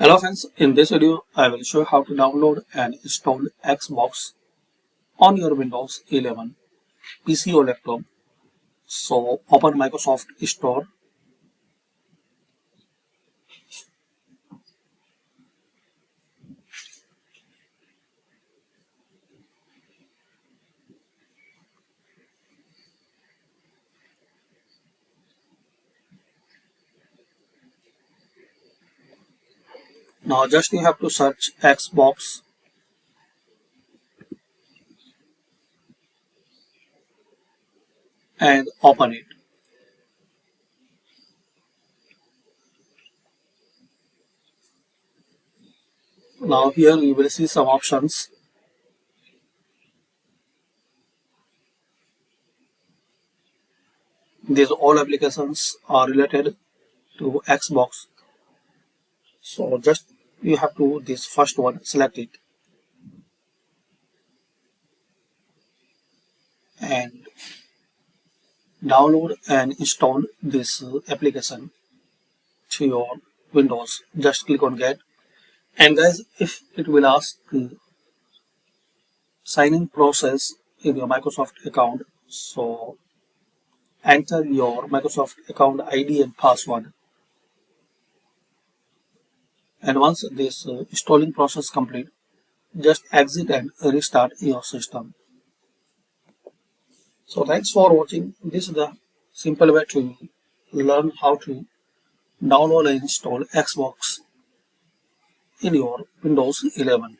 Hello friends, in this video I will show you how to download and install Xbox on your Windows 11 PC or laptop. So open Microsoft Store. Now just you have to search Xbox and open it. Now here you will see some options. These all applications are related to Xbox. So just you have to this first one, select it and download and install this application to your Windows. Just click on get. And guys, if it will ask sign in process in your Microsoft account, so enter your Microsoft account ID and password. And once this installing process complete, just exit and restart your system. So thanks for watching. This is the simple way to learn how to download and install Xbox in your Windows 11.